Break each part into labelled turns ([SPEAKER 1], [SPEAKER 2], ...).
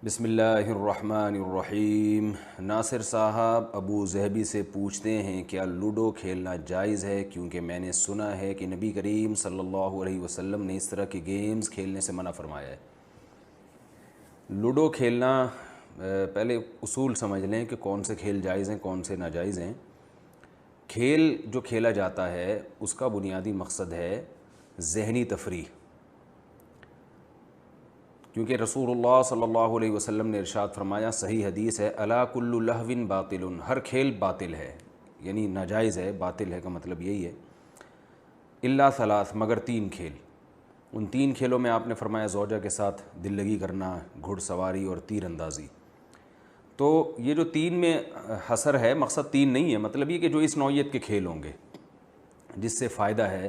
[SPEAKER 1] بسم اللہ الرحمن الرحیم۔ ناصر صاحب ابو ظہبی سے پوچھتے ہیں کیا لوڈو کھیلنا جائز ہے، کیونکہ میں نے سنا ہے کہ نبی کریم صلی اللہ علیہ وسلم نے اس طرح کے گیمز کھیلنے سے منع فرمایا ہے۔ لوڈو کھیلنا، پہلے اصول سمجھ لیں کہ کون سے کھیل جائز ہیں کون سے ناجائز ہیں۔ کھیل جو کھیلا جاتا ہے اس کا بنیادی مقصد ہے ذہنی تفریح، کیونکہ رسول اللہ صلی اللہ علیہ وسلم نے ارشاد فرمایا، صحیح حدیث ہے، الا کل لہو باطل، ہر کھیل باطل ہے، یعنی ناجائز ہے، باطل ہے کا مطلب یہی ہے، الا ثلاث، مگر تین کھیل۔ ان تین کھیلوں میں آپ نے فرمایا زوجہ کے ساتھ دل لگی کرنا، گھڑ سواری اور تیر اندازی۔ تو یہ جو تین میں حصر ہے، مقصد تین نہیں ہے، مطلب یہ کہ جو اس نوعیت کے کھیل ہوں گے جس سے فائدہ ہے،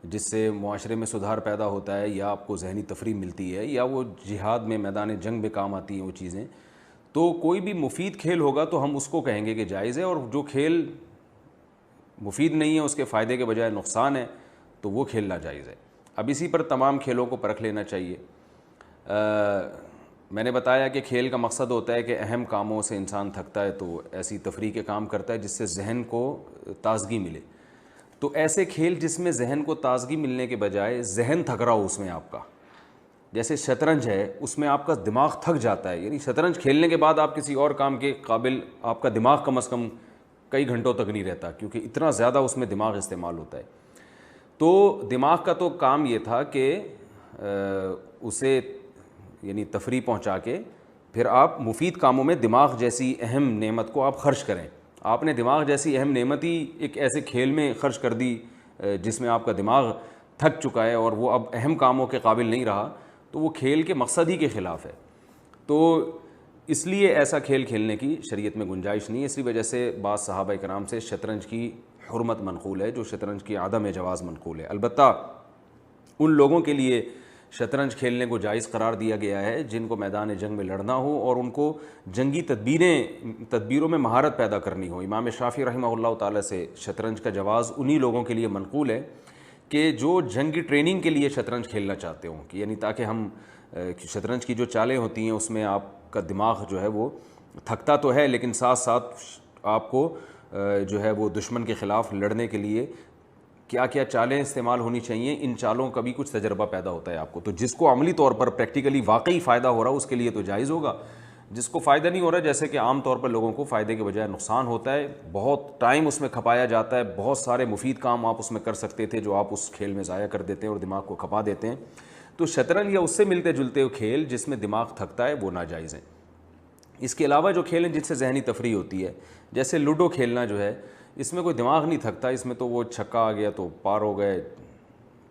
[SPEAKER 1] جس سے معاشرے میں سدھار پیدا ہوتا ہے، یا آپ کو ذہنی تفریح ملتی ہے، یا وہ جہاد میں میدان جنگ میں کام آتی ہیں وہ چیزیں، تو کوئی بھی مفید کھیل ہوگا تو ہم اس کو کہیں گے کہ جائز ہے، اور جو کھیل مفید نہیں ہے، اس کے فائدے کے بجائے نقصان ہے، تو وہ کھیل ناجائز ہے۔ اب اسی پر تمام کھیلوں کو پرکھ لینا چاہیے۔ میں نے بتایا کہ کھیل کا مقصد ہوتا ہے کہ اہم کاموں سے انسان تھکتا ہے تو ایسی تفریح کے کام کرتا ہے جس سے ذہن کو تازگی ملے۔ تو ایسے کھیل جس میں ذہن کو تازگی ملنے کے بجائے ذہن تھک رہا ہو اس میں آپ کا، جیسے شطرنج ہے، اس میں آپ کا دماغ تھک جاتا ہے، یعنی شطرنج کھیلنے کے بعد آپ کسی اور کام کے قابل آپ کا دماغ کم از کم کئی گھنٹوں تک نہیں رہتا، کیونکہ اتنا زیادہ اس میں دماغ استعمال ہوتا ہے۔ تو دماغ کا تو کام یہ تھا کہ اسے یعنی تفریح پہنچا کے پھر آپ مفید کاموں میں دماغ جیسی اہم نعمت کو آپ خرچ کریں۔ آپ نے دماغ جیسی اہم نعمت ہی ایک ایسے کھیل میں خرچ کر دی جس میں آپ کا دماغ تھک چکا ہے اور وہ اب اہم کاموں کے قابل نہیں رہا، تو وہ کھیل کے مقصد ہی کے خلاف ہے۔ تو اس لیے ایسا کھیل کھیلنے کی شریعت میں گنجائش نہیں ہے۔ اسی وجہ سے بعض صحابہ کرام سے شطرنج کی حرمت منقول ہے، جو شطرنج کی عدم جواز منقول ہے۔ البتہ ان لوگوں کے لیے شطرنج کھیلنے کو جائز قرار دیا گیا ہے جن کو میدان جنگ میں لڑنا ہو اور ان کو جنگی تدبیروں میں مہارت پیدا کرنی ہو۔ امام شافعی رحمہ اللہ تعالیٰ سے شطرنج کا جواز انہی لوگوں کے لیے منقول ہے کہ جو جنگی ٹریننگ کے لیے شطرنج کھیلنا چاہتے ہوں، کہ یعنی تاکہ ہم شطرنج کی جو چالیں ہوتی ہیں اس میں آپ کا دماغ جو ہے وہ تھکتا تو ہے، لیکن ساتھ ساتھ آپ کو جو ہے وہ دشمن کے خلاف لڑنے کے لیے کیا کیا چالیں استعمال ہونی چاہیے، ان چالوں کا بھی کچھ تجربہ پیدا ہوتا ہے آپ کو۔ تو جس کو عملی طور پر پریکٹیکلی واقعی فائدہ ہو رہا اس کے لیے تو جائز ہوگا، جس کو فائدہ نہیں ہو رہا، جیسے کہ عام طور پر لوگوں کو فائدے کے بجائے نقصان ہوتا ہے، بہت ٹائم اس میں کھپایا جاتا ہے، بہت سارے مفید کام آپ اس میں کر سکتے تھے جو آپ اس کھیل میں ضائع کر دیتے ہیں اور دماغ کو کھپا دیتے ہیں۔ تو شطرنج یا اس سے ملتے جلتے ہوئے کھیل جس میں دماغ تھکتا ہے وہ ناجائز ہیں۔ اس کے علاوہ جو کھیل ہیں جن سے ذہنی تفریح ہوتی ہے، جیسے لوڈو کھیلنا جو ہے، اس میں کوئی دماغ نہیں تھکتا، اس میں تو وہ چھکا آ گیا تو پار ہو گئے،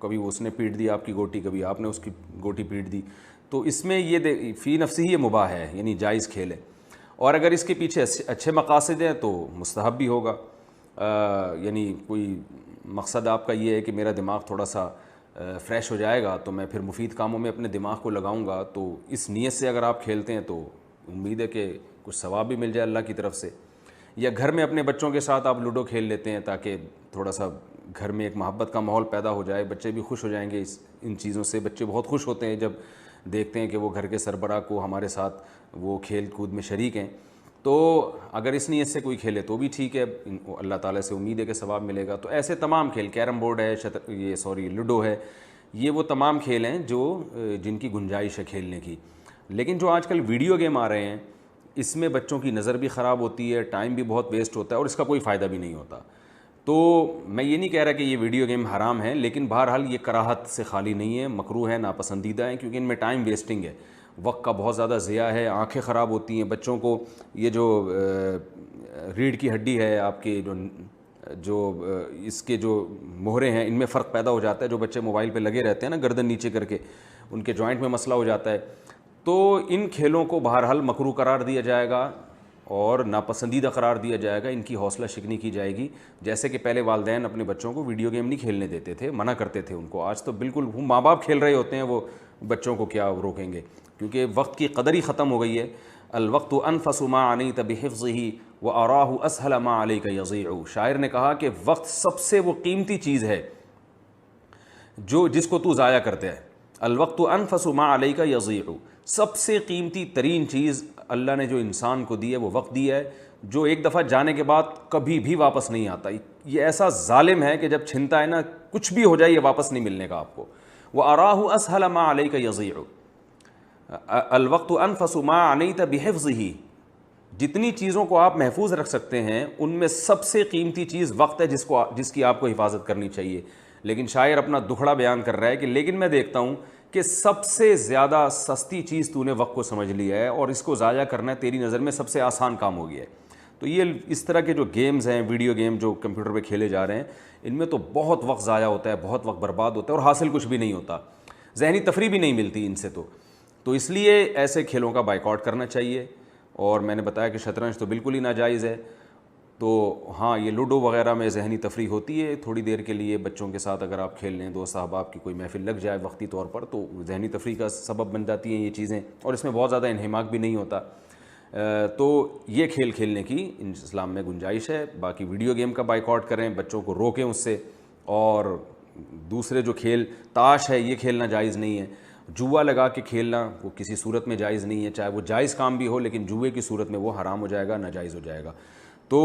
[SPEAKER 1] کبھی اس نے پیٹ دی آپ کی گوٹی، کبھی آپ نے اس کی گوٹی پیٹ دی، تو اس میں یہ فی نفسی ہی یہ مباح ہے، یعنی جائز کھیل ہے۔ اور اگر اس کے پیچھے اچھے مقاصد ہیں تو مستحب بھی ہوگا، یعنی کوئی مقصد آپ کا یہ ہے کہ میرا دماغ تھوڑا سا فریش ہو جائے گا تو میں پھر مفید کاموں میں اپنے دماغ کو لگاؤں گا، تو اس نیت سے اگر آپ کھیلتے ہیں تو امید ہے کہ کچھ ثواب بھی مل جائے اللہ کی طرف سے۔ یا گھر میں اپنے بچوں کے ساتھ آپ لوڈو کھیل لیتے ہیں تاکہ تھوڑا سا گھر میں ایک محبت کا ماحول پیدا ہو جائے، بچے بھی خوش ہو جائیں گے ان چیزوں سے۔ بچے بہت خوش ہوتے ہیں جب دیکھتے ہیں کہ وہ گھر کے سربراہ کو ہمارے ساتھ وہ کھیل کود میں شریک ہیں۔ تو اگر اس نیت سے کوئی کھیلے تو بھی ٹھیک ہے، اللہ تعالیٰ سے امید ہے کہ ثواب ملے گا۔ تو ایسے تمام کھیل، کیرم بورڈ ہے، لوڈو ہے، یہ وہ تمام کھیل ہیں جن کی گنجائش ہے کھیلنے کی۔ لیکن جو آج کل ویڈیو گیم آ رہے ہیں، اس میں بچوں کی نظر بھی خراب ہوتی ہے، ٹائم بھی بہت ویسٹ ہوتا ہے اور اس کا کوئی فائدہ بھی نہیں ہوتا۔ تو میں یہ نہیں کہہ رہا کہ یہ ویڈیو گیم حرام ہیں، لیکن بہرحال یہ کراہت سے خالی نہیں ہے، مکروہ ہے، ناپسندیدہ ہیں، کیونکہ ان میں ٹائم ویسٹنگ ہے، وقت کا بہت زیادہ ضیاع ہے، آنکھیں خراب ہوتی ہیں بچوں کو۔ یہ جو ریڑھ کی ہڈی ہے آپ کی، جو اس کے جو مہرے ہیں، ان میں فرق پیدا ہو جاتا ہے۔ جو بچے موبائل پہ لگے رہتے ہیں نا گردن نیچے کر کے، ان کے جوائنٹ میں مسئلہ ہو جاتا ہے۔ تو ان کھیلوں کو بہرحال مکروہ قرار دیا جائے گا اور ناپسندیدہ قرار دیا جائے گا، ان کی حوصلہ شکنی کی جائے گی۔ جیسے کہ پہلے والدین اپنے بچوں کو ویڈیو گیم نہیں کھیلنے دیتے تھے، منع کرتے تھے ان کو، آج تو بالکل ماں باپ کھیل رہے ہوتے ہیں، وہ بچوں کو کیا روکیں گے، کیونکہ وقت کی قدر ہی ختم ہو گئی ہے۔ الوقت انفس ما عنیت بحفظہ واراہ اسہل ما علیک یضیع۔ شاعر نے کہا کہ وقت سب سے وہ قیمتی چیز ہے جس کو تو ضائع کرتے ہے۔ الوقت انفس ما علیک یضیع، سب سے قیمتی ترین چیز اللہ نے جو انسان کو دی ہے وہ وقت دیا ہے، جو ایک دفعہ جانے کے بعد کبھی بھی واپس نہیں آتا. یہ ایسا ظالم ہے کہ جب چھنتا ہے نا کچھ بھی ہو جائے یہ واپس نہیں ملنے کا آپ کو. وَأَرَاهُ أَسْهَلَ مَا عَلَيْكَ يَضِيعُ الْوَقْتُ أَنْفَسُ مَا عَنَيْتَ بِحِفْظِهِ. جتنی چیزوں کو آپ محفوظ رکھ سکتے ہیں ان میں سب سے قیمتی چیز وقت ہے جس کی آپ کو حفاظت کرنی چاہیے. لیکن شاعر اپنا دکھڑا بیان کر رہا ہے کہ لیکن میں دیکھتا ہوں کہ سب سے زیادہ سستی چیز تو نے وقت کو سمجھ لیا ہے اور اس کو ضائع کرنا تیری نظر میں سب سے آسان کام ہو گیا ہے. تو یہ اس طرح کے جو گیمز ہیں، ویڈیو گیم جو کمپیوٹر پہ کھیلے جا رہے ہیں، ان میں تو بہت وقت ضائع ہوتا ہے، بہت وقت برباد ہوتا ہے اور حاصل کچھ بھی نہیں ہوتا، ذہنی تفریح بھی نہیں ملتی ان سے. تو اس لیے ایسے کھیلوں کا بائیکاٹ کرنا چاہیے. اور میں نے بتایا کہ شطرنج تو بالکل ہی ناجائز ہے. تو ہاں یہ لوڈو وغیرہ میں ذہنی تفریح ہوتی ہے تھوڑی دیر کے لیے بچوں کے ساتھ، اگر آپ کھیل لیں، دوست احباب کی کوئی محفل لگ جائے وقتی طور پر، تو ذہنی تفریح کا سبب بن جاتی ہیں یہ چیزیں، اور اس میں بہت زیادہ انہماک بھی نہیں ہوتا. تو یہ کھیل کھیلنے کی اسلام میں گنجائش ہے. باقی ویڈیو گیم کا بائیکاٹ کریں، بچوں کو روکیں اس سے. اور دوسرے جو کھیل، تاش ہے، یہ کھیلنا جائز نہیں ہے. جوا لگا کے کھیلنا وہ کسی صورت میں جائز نہیں ہے، چاہے وہ جائز کام بھی ہو، لیکن جوئے کی صورت میں وہ حرام ہو جائے گا، ناجائز ہو جائے گا. تو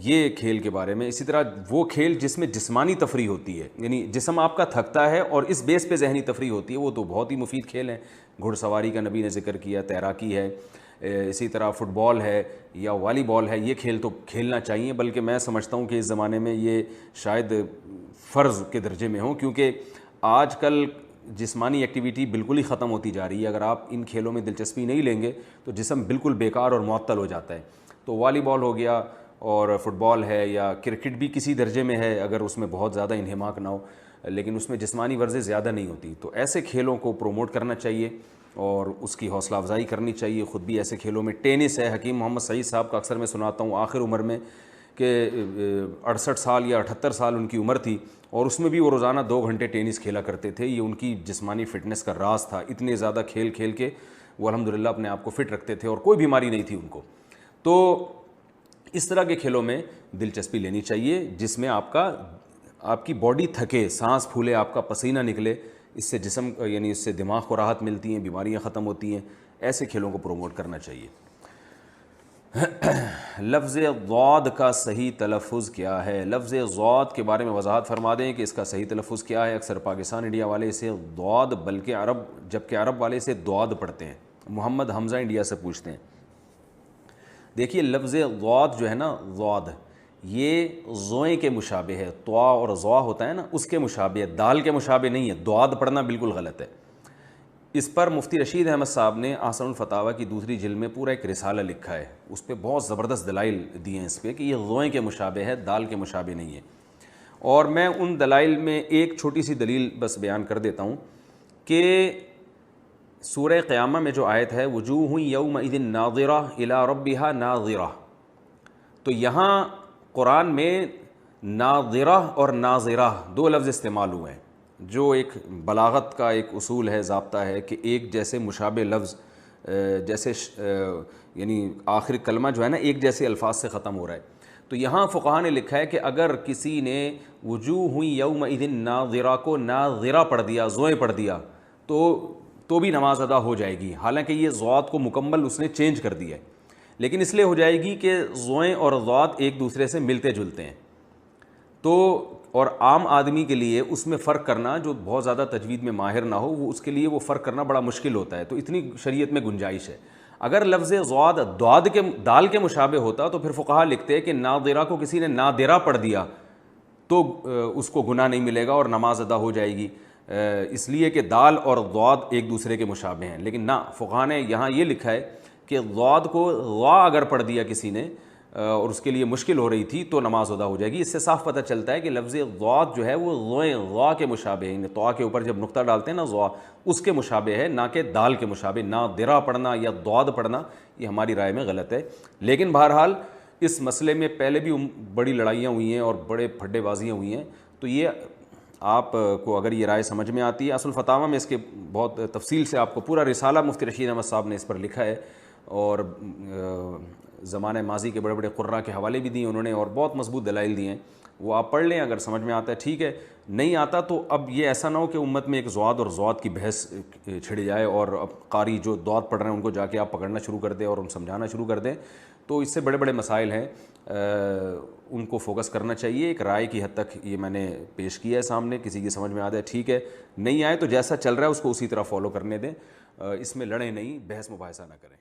[SPEAKER 1] یہ کھیل کے بارے میں. اسی طرح وہ کھیل جس میں جسمانی تفریح ہوتی ہے، یعنی جسم آپ کا تھکتا ہے اور اس بیس پہ ذہنی تفریح ہوتی ہے، وہ تو بہت ہی مفید کھیل ہیں. گھڑ سواری کا نبی نے ذکر کیا، تیراکی ہے، اسی طرح فٹ بال ہے یا والی بال ہے. یہ کھیل تو کھیلنا چاہیے، بلکہ میں سمجھتا ہوں کہ اس زمانے میں یہ شاید فرض کے درجے میں ہوں، کیونکہ آج کل جسمانی ایکٹیویٹی بالکل ہی ختم ہوتی جا رہی ہے. اگر آپ ان کھیلوں میں دلچسپی نہیں لیں گے تو جسم بالکل بیکار اور معطل ہو جاتا ہے. تو والی بال ہو گیا اور فٹ بال ہے، یا کرکٹ بھی کسی درجے میں ہے اگر اس میں بہت زیادہ انہماک نہ ہو، لیکن اس میں جسمانی ورزش زیادہ نہیں ہوتی. تو ایسے کھیلوں کو پروموٹ کرنا چاہیے اور اس کی حوصلہ افزائی کرنی چاہیے. خود بھی ایسے کھیلوں میں ٹینس ہے، حکیم محمد سعید صاحب کا اکثر میں سناتا ہوں، آخر عمر میں کہ 68 سال یا 78 سال ان کی عمر تھی، اور اس میں بھی وہ روزانہ 2 گھنٹے ٹینس کھیلا کرتے تھے. یہ ان کی جسمانی فٹنس کا راز تھا. اتنے زیادہ کھیل کھیل کے وہ الحمدللہ اپنے آپ کو فٹ رکھتے تھے اور کوئی بیماری نہیں تھی ان کو. تو اس طرح کے کھیلوں میں دلچسپی لینی چاہیے جس میں آپ کی باڈی تھکے، سانس پھولے، آپ کا پسینہ نکلے. اس سے جسم یعنی اس سے دماغ کو راحت ملتی ہیں، بیماریاں ختم ہوتی ہیں. ایسے کھیلوں کو پروموٹ کرنا چاہیے. لفظ ضاد کا صحیح تلفظ کیا ہے؟ لفظ ضاد کے بارے میں وضاحت فرما دیں کہ اس کا صحیح تلفظ کیا ہے. اکثر پاکستان انڈیا والے اسے ضاد، جبکہ عرب والے اسے دعاد پڑھتے ہیں. محمد حمزہ انڈیا سے پوچھتے ہیں. دیکھیے لفظ ضاد جو ہے نا، ضاد یہ زوئیں کے مشابہ ہے. طوا اور ضوا ہوتا ہے نا، اس کے مشابہ ہے، دال کے مشابہ نہیں ہے. دعاد پڑھنا بالکل غلط ہے. اس پر مفتی رشید احمد صاحب نے احسن الفتاوی کی 2 جلد میں پورا ایک رسالہ لکھا ہے. اس پہ بہت زبردست دلائل دیے ہیں اس پہ کہ یہ زوئیں کے مشابہ ہے، دال کے مشابہ نہیں ہے. اور میں ان دلائل میں ایک چھوٹی سی دلیل بس بیان کر دیتا ہوں کہ سورہ قیامہ میں جو آیت ہے وجوہ یومئذ ناظرہ الی ربہا ناظرہ، تو یہاں قرآن میں ناظرہ اور ناظرہ 2 لفظ استعمال ہوئے ہیں، جو ایک بلاغت کا ایک اصول ہے، ضابطہ ہے کہ ایک جیسے مشابہ لفظ جیسے یعنی آخر کلمہ جو ہے نا ایک جیسے الفاظ سے ختم ہو رہا ہے. تو یہاں فقہاء نے لکھا ہے کہ اگر کسی نے وجوہ یومئذ ناظرہ کو ناظرہ پڑھ دیا، زوئیں پڑھ دیا، تو بھی نماز ادا ہو جائے گی. حالانکہ یہ ضاد کو مکمل اس نے چینج کر دیا ہے، لیکن اس لیے ہو جائے گی کہ زوئیں اور ضاد ایک دوسرے سے ملتے جلتے ہیں. تو اور عام آدمی کے لیے اس میں فرق کرنا، جو بہت زیادہ تجوید میں ماہر نہ ہو، وہ اس کے لیے وہ فرق کرنا بڑا مشکل ہوتا ہے. تو اتنی شریعت میں گنجائش ہے. اگر لفظ ضاد دال کے مشابہ ہوتا تو پھر فقہاء لکھتے کہ ناظرہ کو کسی نے نادرہ پڑھ دیا تو اس کو گناہ نہیں ملے گا اور نماز ادا ہو جائے گی، اس لیے کہ دال اور ضاد ایک دوسرے کے مشابہ ہیں. لیکن نہ، فقہاء نے یہاں یہ لکھا ہے کہ ضاد کو ضا اگر پڑھ دیا کسی نے اور اس کے لیے مشکل ہو رہی تھی تو نماز ادا ہو جائے گی. اس سے صاف پتہ چلتا ہے کہ لفظ ضاد جو ہے وہ ضا کے مشابہ ہے، یعنی طوا کے اوپر جب نقطہ ڈالتے ہیں نا ضا، اس کے مشابہ ہے، نہ کہ دال کے مشابہ. نادرہ پڑھنا یا ضاد پڑھنا یہ ہماری رائے میں غلط ہے. لیکن بہرحال اس مسئلے میں پہلے بھی بڑی لڑائیاں ہوئی ہیں اور بڑے پھڈے بازیاں ہوئی ہیں. تو یہ آپ کو اگر یہ رائے سمجھ میں آتی ہے، اصل فتاوی میں اس کے بہت تفصیل سے آپ کو پورا رسالہ مفتی رشید احمد صاحب نے اس پر لکھا ہے، اور زمانہ ماضی کے بڑے بڑے قراء کے حوالے بھی دیے انہوں نے، اور بہت مضبوط دلائل دیے ہیں، وہ آپ پڑھ لیں، اگر سمجھ میں آتا ہے ٹھیک ہے، نہیں آتا تو اب یہ ایسا نہ ہو کہ امت میں ایک زواد اور زواد کی بحث چھڑ جائے اور اب قاری جو دوات پڑھ رہے ہیں ان کو جا کے آپ پکڑنا شروع کر دیں اور ان سمجھانا شروع کر دیں. تو اس سے بڑے بڑے مسائل ہیں، ان کو فوکس کرنا چاہیے. ایک رائے کی حد تک یہ میں نے پیش کیا ہے سامنے، کسی کی سمجھ میں آ جائے ٹھیک ہے، نہیں آئے تو جیسا چل رہا ہے اس کو اسی طرح فالو کرنے دیں، اس میں لڑیں نہیں، بحث مباحثہ نہ کریں.